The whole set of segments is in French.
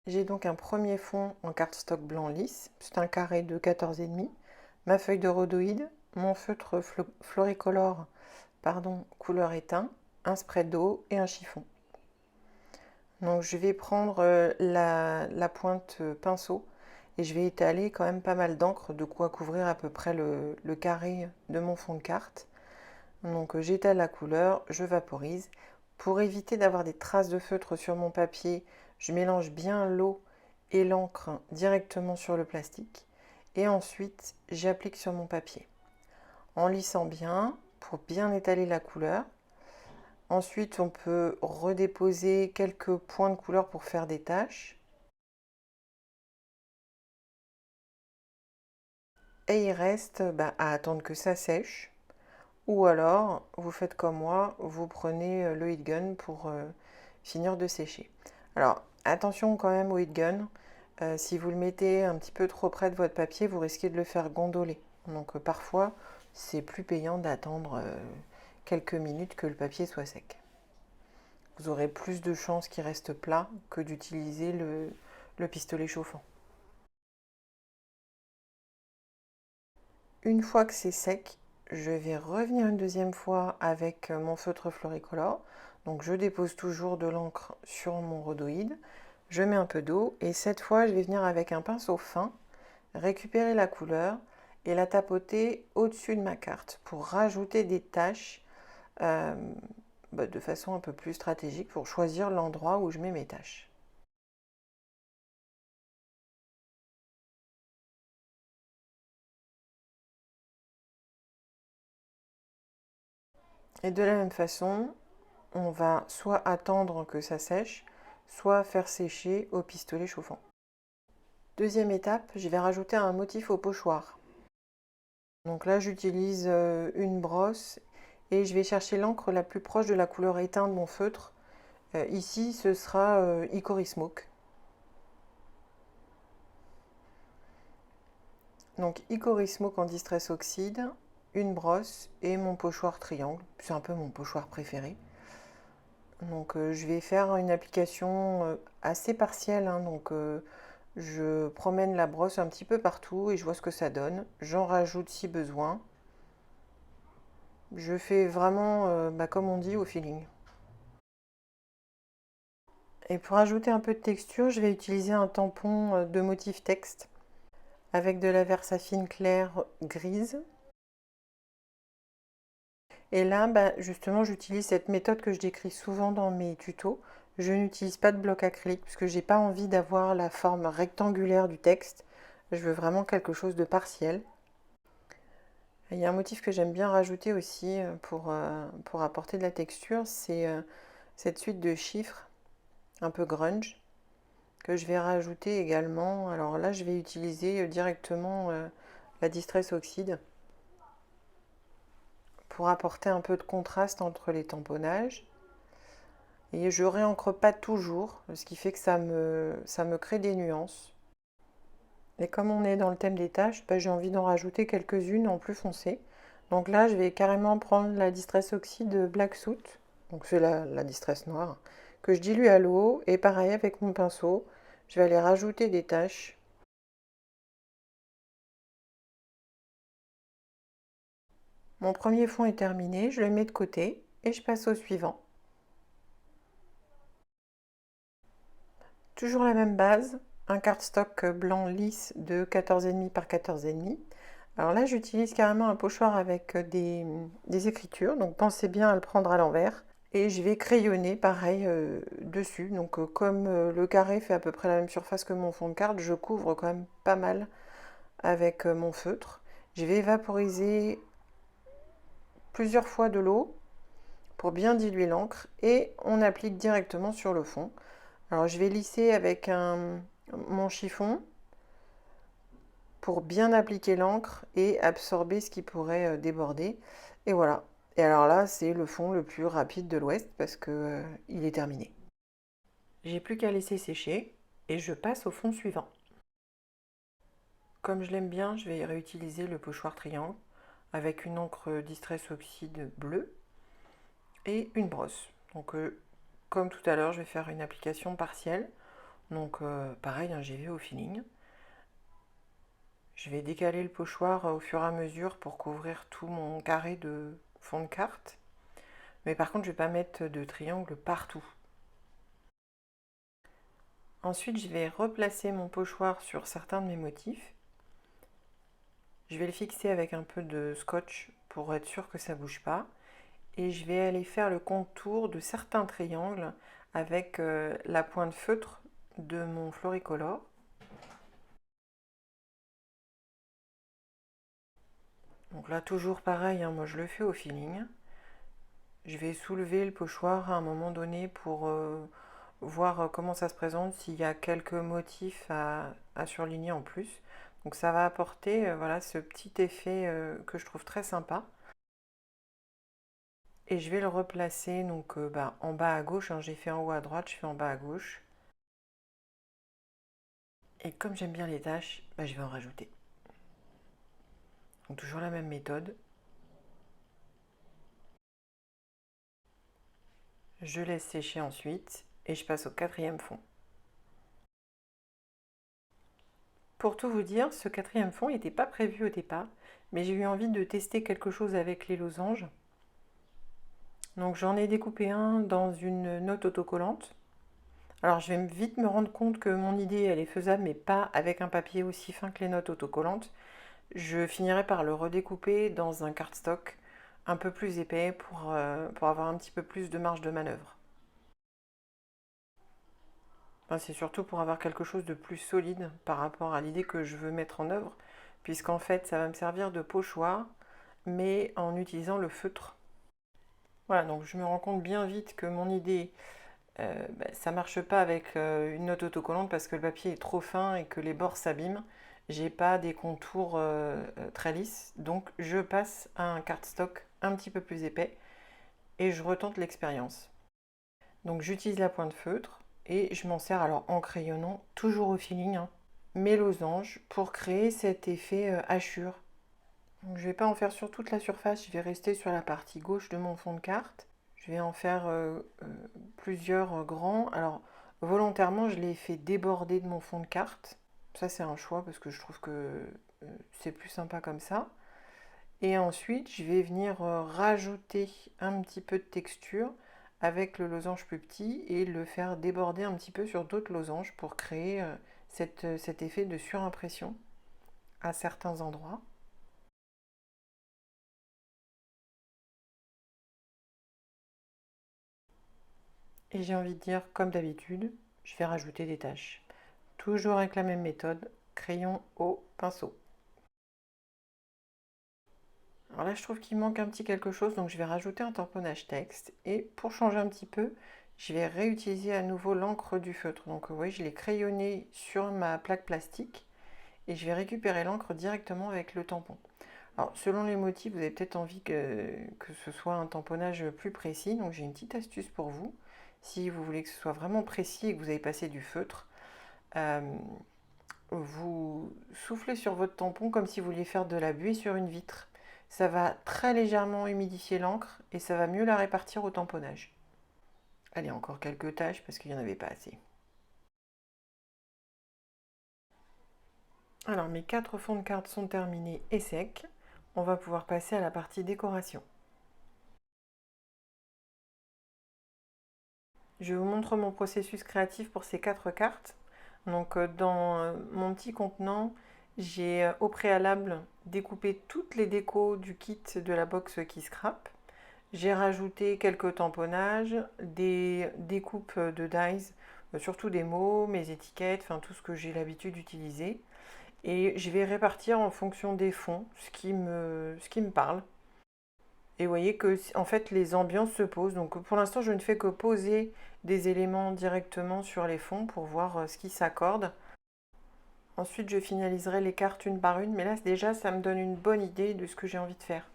J'ai donc un premier fond en cardstock blanc lisse, c'est un carré de 14,5, ma feuille de rhodoïde, mon feutre Floricolor, couleur éteint, un spray d'eau et un chiffon. Donc je vais prendre la pointe pinceau et je vais étaler quand même pas mal d'encre, de quoi couvrir à peu près le carré de mon fond de carte. Donc j'étale la couleur, je vaporise. Pour éviter d'avoir des traces de feutre sur mon papier, je mélange bien l'eau et l'encre directement sur le plastique. Et ensuite, j'applique sur mon papier. En lissant bien, pour bien étaler la couleur. Ensuite, on peut redéposer quelques points de couleur pour faire des taches. Et il reste à attendre que ça sèche. Ou alors, vous faites comme moi, vous prenez le heat gun pour finir de sécher. Alors, attention quand même au heat gun. Si vous le mettez un petit peu trop près de votre papier, vous risquez de le faire gondoler. Donc parfois, c'est plus payant d'attendre quelques minutes que le papier soit sec. Vous aurez plus de chances qu'il reste plat que d'utiliser le pistolet chauffant. Une fois que c'est sec, je vais revenir une deuxième fois avec mon feutre Floricolor. Donc je dépose toujours de l'encre sur mon rhodoïde, je mets un peu d'eau et cette fois je vais venir avec un pinceau fin, récupérer la couleur et la tapoter au-dessus de ma carte pour rajouter des taches de façon un peu plus stratégique pour choisir l'endroit où je mets mes taches. Et de la même façon, on va soit attendre que ça sèche, soit faire sécher au pistolet chauffant. Deuxième étape, je vais rajouter un motif au pochoir. Donc là, j'utilise une brosse et je vais chercher l'encre la plus proche de la couleur éteinte de mon feutre. Ici, ce sera Hickory Smoke. Donc Hickory Smoke en Distress Oxide, une brosse et mon pochoir triangle. C'est un peu mon pochoir préféré. Donc je vais faire une application assez partielle. Donc je promène la brosse un petit peu partout et je vois ce que ça donne. J'en rajoute si besoin. Je fais vraiment, comme on dit, au feeling. Et pour ajouter un peu de texture, je vais utiliser un tampon de motif texte avec de la Versafine claire grise. Et là, justement, j'utilise cette méthode que je décris souvent dans mes tutos. Je n'utilise pas de bloc acrylique parce que j'ai pas envie d'avoir la forme rectangulaire du texte. Je veux vraiment quelque chose de partiel. Il y a un motif que j'aime bien rajouter aussi pour apporter de la texture, c'est cette suite de chiffres un peu grunge que je vais rajouter également. Alors là, je vais utiliser directement la Distress Oxide pour apporter un peu de contraste entre les tamponnages. Et je réencre pas toujours, ce qui fait que ça me crée des nuances. Et comme on est dans le thème des taches, j'ai envie d'en rajouter quelques-unes en plus foncé. Donc là, je vais carrément prendre la Distress Oxide Black Soot, donc c'est la Distress noire, que je dilue à l'eau. Et pareil avec mon pinceau, je vais aller rajouter des taches. Mon premier fond est terminé, je le mets de côté et je passe au suivant. Toujours la même base, un cardstock blanc lisse de 14,5 par 14,5. Alors là, j'utilise carrément un pochoir avec des écritures, donc pensez bien à le prendre à l'envers. Et je vais crayonner pareil dessus. Donc comme le carré fait à peu près la même surface que mon fond de carte, je couvre quand même pas mal avec mon feutre. Je vais vaporiser plusieurs fois de l'eau pour bien diluer l'encre et on applique directement sur le fond. Alors je vais lisser avec mon chiffon pour bien appliquer l'encre et absorber ce qui pourrait déborder. Et voilà. Et alors là, c'est le fond le plus rapide de l'Ouest parce que il est terminé. J'ai plus qu'à laisser sécher et je passe au fond suivant. Comme je l'aime bien, je vais réutiliser le pochoir triangle avec une encre Distress Oxide bleue et une brosse. Donc comme tout à l'heure, je vais faire une application partielle. Donc pareil, hein, j'y vais au feeling. Je vais décaler le pochoir au fur et à mesure pour couvrir tout mon carré de fond de carte. Mais par contre, je ne vais pas mettre de triangle partout. Ensuite, je vais replacer mon pochoir sur certains de mes motifs. Je vais le fixer avec un peu de scotch pour être sûr que ça ne bouge pas. Et je vais aller faire le contour de certains triangles avec la pointe feutre de mon Floricolor. Donc là, toujours pareil, hein, moi je le fais au feeling. Je vais soulever le pochoir à un moment donné pour voir comment ça se présente, s'il y a quelques motifs à surligner en plus. Donc ça va apporter voilà, ce petit effet que je trouve très sympa. Et je vais le replacer donc, en bas à gauche, hein, j'ai fait en haut à droite, je fais en bas à gauche. Et comme j'aime bien les taches, je vais en rajouter. Donc toujours la même méthode. Je laisse sécher ensuite et je passe au quatrième fond. Pour tout vous dire, ce quatrième fond n'était pas prévu au départ, mais j'ai eu envie de tester quelque chose avec les losanges. Donc j'en ai découpé un dans une note autocollante. Alors je vais vite me rendre compte que mon idée elle est faisable, mais pas avec un papier aussi fin que les notes autocollantes. Je finirai par le redécouper dans un cardstock un peu plus épais pour avoir un petit peu plus de marge de manœuvre. Enfin, c'est surtout pour avoir quelque chose de plus solide par rapport à l'idée que je veux mettre en œuvre, puisqu'en fait ça va me servir de pochoir, mais en utilisant le feutre. Voilà, donc je me rends compte bien vite que mon idée, ça marche pas avec une note autocollante parce que le papier est trop fin et que les bords s'abîment. J'ai pas des contours très lisses, donc je passe à un cardstock un petit peu plus épais et je retente l'expérience. Donc j'utilise la pointe feutre et je m'en sers alors en crayonnant, toujours au feeling, hein, mes losanges pour créer cet effet hachure. Donc, je ne vais pas en faire sur toute la surface, je vais rester sur la partie gauche de mon fond de carte. Je vais en faire plusieurs grands. Alors volontairement, je l'ai fait déborder de mon fond de carte. Ça c'est un choix parce que je trouve que c'est plus sympa comme ça. Et ensuite, je vais venir rajouter un petit peu de texture avec le losange plus petit et le faire déborder un petit peu sur d'autres losanges pour créer cet effet de surimpression à certains endroits. Et j'ai envie de dire, comme d'habitude, je vais rajouter des taches. Toujours avec la même méthode, crayon au pinceau. Alors là, je trouve qu'il manque un petit quelque chose, donc je vais rajouter un tamponnage texte. Et pour changer un petit peu, je vais réutiliser à nouveau l'encre du feutre. Donc vous voyez, je l'ai crayonné sur ma plaque plastique et je vais récupérer l'encre directement avec le tampon. Alors selon les motifs, vous avez peut-être envie que ce soit un tamponnage plus précis, donc j'ai une petite astuce pour vous. Si vous voulez que ce soit vraiment précis et que vous avez passé du feutre, vous soufflez sur votre tampon comme si vous vouliez faire de la buée sur une vitre. Ça va très légèrement humidifier l'encre et ça va mieux la répartir au tamponnage. Allez, encore quelques tâches parce qu'il n'y en avait pas assez. Alors mes 4 fonds de carte sont terminés et secs. On va pouvoir passer à la partie décoration. Je vous montre mon processus créatif pour ces 4 cartes. Donc dans mon petit contenant, j'ai au préalable découpé toutes les décos du kit de la box qui scrap. J'ai rajouté quelques tamponnages, des découpes de dies, surtout des mots, mes étiquettes, enfin tout ce que j'ai l'habitude d'utiliser. Et je vais répartir en fonction des fonds, ce qui me parle. Et vous voyez que en fait les ambiances se posent. Donc pour l'instant je ne fais que poser des éléments directement sur les fonds pour voir ce qui s'accorde. Ensuite je finaliserai les cartes une par une, mais là déjà ça me donne une bonne idée de ce que j'ai envie de faire.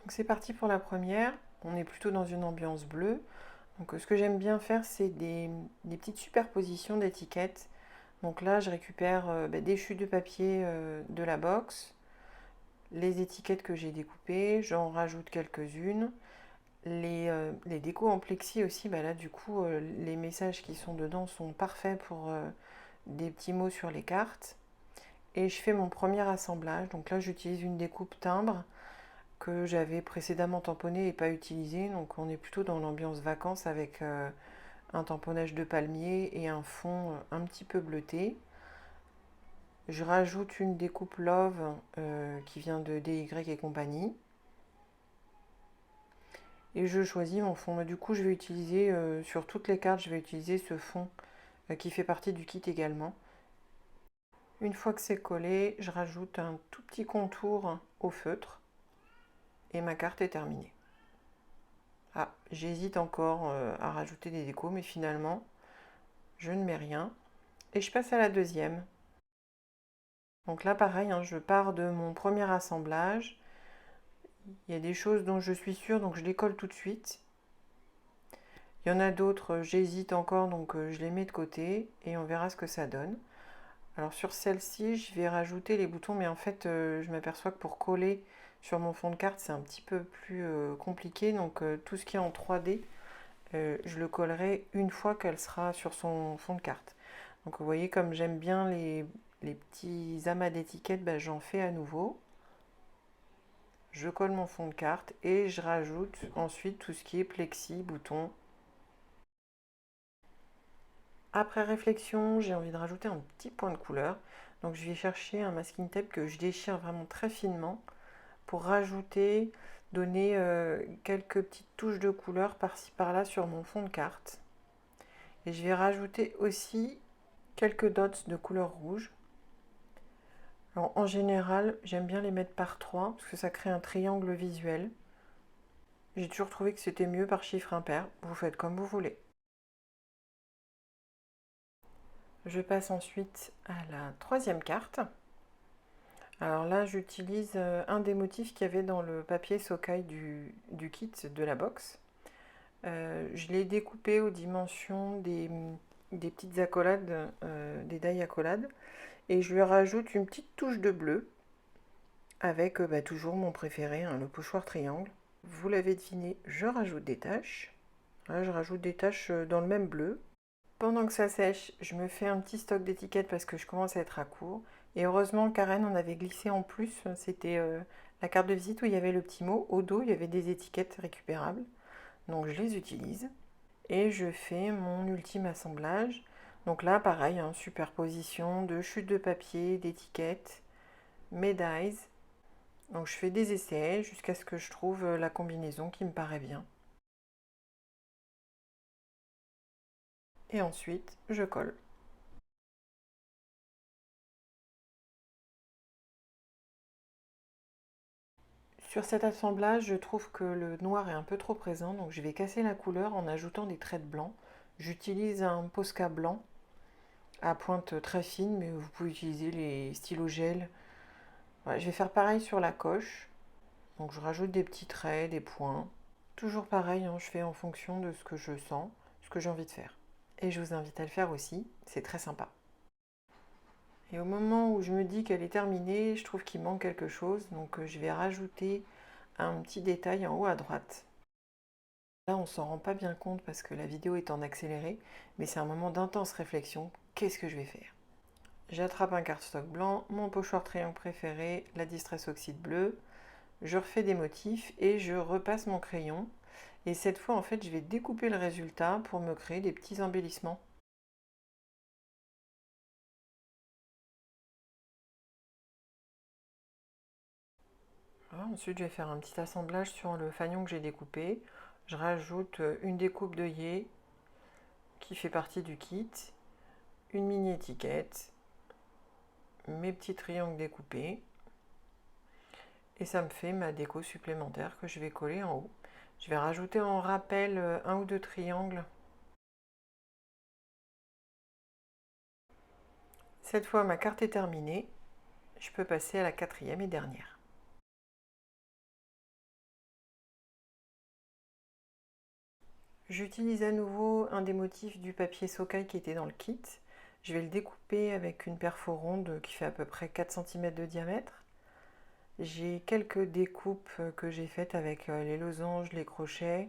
Donc c'est parti pour la première. On est plutôt dans une ambiance bleue. Donc ce que j'aime bien faire c'est des petites superpositions d'étiquettes. Donc là je récupère des chutes de papier de la box, les étiquettes que j'ai découpées, j'en rajoute quelques-unes. Les décos en plexi aussi, bah là du coup les messages qui sont dedans sont parfaits pour des petits mots sur les cartes. Et je fais mon premier assemblage. Donc là j'utilise une découpe timbre que j'avais précédemment tamponnée et pas utilisée. Donc on est plutôt dans l'ambiance vacances avec un tamponnage de palmier et un fond un petit peu bleuté. Je rajoute une découpe Love qui vient de DY et compagnie. Et je choisis mon fond. Du coup, je vais utiliser sur toutes les cartes, je vais utiliser ce fond qui fait partie du kit également. Une fois que c'est collé, je rajoute un tout petit contour au feutre et ma carte est terminée. Ah, j'hésite encore à rajouter des décos, mais finalement, je ne mets rien. Et je passe à la deuxième. Donc là, pareil, hein, je pars de mon premier assemblage. Il y a des choses dont je suis sûre, donc je les colle tout de suite. Il y en a d'autres, j'hésite encore, donc je les mets de côté et on verra ce que ça donne. Alors sur celle-ci, je vais rajouter les boutons, mais en fait, je m'aperçois que pour coller sur mon fond de carte, c'est un petit peu plus compliqué. Donc tout ce qui est en 3D, je le collerai une fois qu'elle sera sur son fond de carte. Donc vous voyez, comme j'aime bien les petits amas d'étiquettes, bah, j'en fais à nouveau. Je colle mon fond de carte et je rajoute ensuite tout ce qui est plexi, boutons. Après réflexion, j'ai envie de rajouter un petit point de couleur. Donc je vais chercher un masking tape que je déchire vraiment très finement pour rajouter, donner quelques petites touches de couleur par-ci par-là sur mon fond de carte. Et je vais rajouter aussi quelques dots de couleur rouge. Alors, en général, j'aime bien les mettre par 3 parce que ça crée un triangle visuel. J'ai toujours trouvé que c'était mieux par chiffre impair. Vous faites comme vous voulez. Je passe ensuite à la troisième carte. Alors là, j'utilise un des motifs qu'il y avait dans le papier Sokai du kit de la box. Je l'ai découpé aux dimensions des petites accolades, des die accolades. Et je lui rajoute une petite touche de bleu avec toujours mon préféré, hein, le pochoir triangle. Vous l'avez deviné, je rajoute des taches. Là, je rajoute des taches dans le même bleu. Pendant que ça sèche, je me fais un petit stock d'étiquettes parce que je commence à être à court. Et heureusement, Karen en avait glissé en plus. C'était la carte de visite où il y avait le petit mot. Au dos, il y avait des étiquettes récupérables. Donc je les utilise. Et je fais mon ultime assemblage. Donc là, pareil, hein, superposition de chutes de papier, d'étiquettes, mes dies. Donc je fais des essais jusqu'à ce que je trouve la combinaison qui me paraît bien. Et ensuite, je colle. Sur cet assemblage, je trouve que le noir est un peu trop présent, donc je vais casser la couleur en ajoutant des traits de blanc. J'utilise un Posca blanc à pointe très fine, mais vous pouvez utiliser les stylos gel. Voilà, je vais faire pareil sur la coche. Donc je rajoute des petits traits, des points. Toujours pareil, hein, je fais en fonction de ce que je sens, ce que j'ai envie de faire. Et je vous invite à le faire aussi, c'est très sympa. Et au moment où je me dis qu'elle est terminée, je trouve qu'il manque quelque chose, donc je vais rajouter un petit détail en haut à droite. Là, on s'en rend pas bien compte parce que la vidéo est en accéléré, mais c'est un moment d'intense réflexion. Qu'est-ce que je vais faire? J'attrape un cardstock blanc, mon pochoir triangle préféré, la Distress Oxyde bleu, je refais des motifs et je repasse mon crayon. Et cette fois, en fait, je vais découper le résultat pour me créer des petits embellissements. Voilà, ensuite, je vais faire un petit assemblage sur le fanion que j'ai découpé. Je rajoute une découpe d'œillet qui fait partie du kit, une mini étiquette, mes petits triangles découpés. Et ça me fait ma déco supplémentaire que je vais coller en haut. Je vais rajouter en rappel un ou deux triangles. Cette fois, ma carte est terminée. Je peux passer à la quatrième et dernière. J'utilise à nouveau un des motifs du papier Sokai qui était dans le kit. Je vais le découper avec une perfo ronde qui fait à peu près 4 cm de diamètre. J'ai quelques découpes que j'ai faites avec les losanges, les crochets,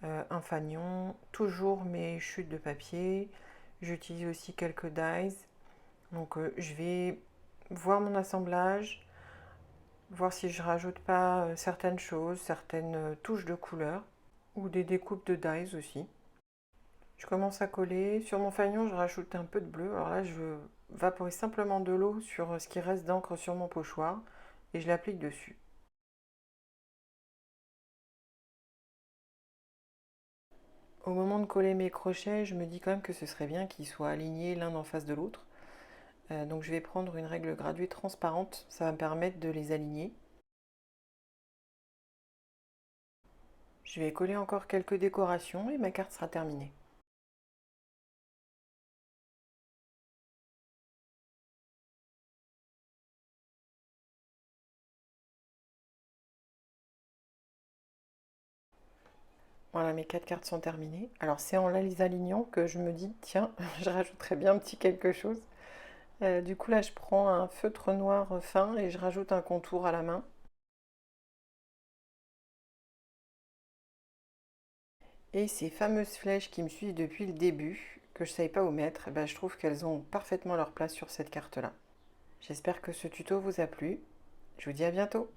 un fanion, toujours mes chutes de papier. J'utilise aussi quelques dies. Donc je vais voir mon assemblage, voir si je rajoute pas certaines choses, certaines touches de couleur ou des découpes de dies aussi. Je commence à coller. Sur mon fanion, je rajoute un peu de bleu. Alors là, je vaporise simplement de l'eau sur ce qui reste d'encre sur mon pochoir et je l'applique dessus. Au moment de coller mes crochets, je me dis quand même que ce serait bien qu'ils soient alignés l'un en face de l'autre. Donc je vais prendre une règle graduée transparente, ça va me permettre de les aligner. Je vais coller encore quelques décorations et ma carte sera terminée. Voilà, mes 4 cartes sont terminées. Alors c'est en les alignant que je me dis, tiens, je rajouterais bien un petit quelque chose. Du coup là, je prends un feutre noir fin et je rajoute un contour à la main. Et ces fameuses flèches qui me suivent depuis le début, que je ne savais pas où mettre, ben, je trouve qu'elles ont parfaitement leur place sur cette carte-là. J'espère que ce tuto vous a plu. Je vous dis à bientôt.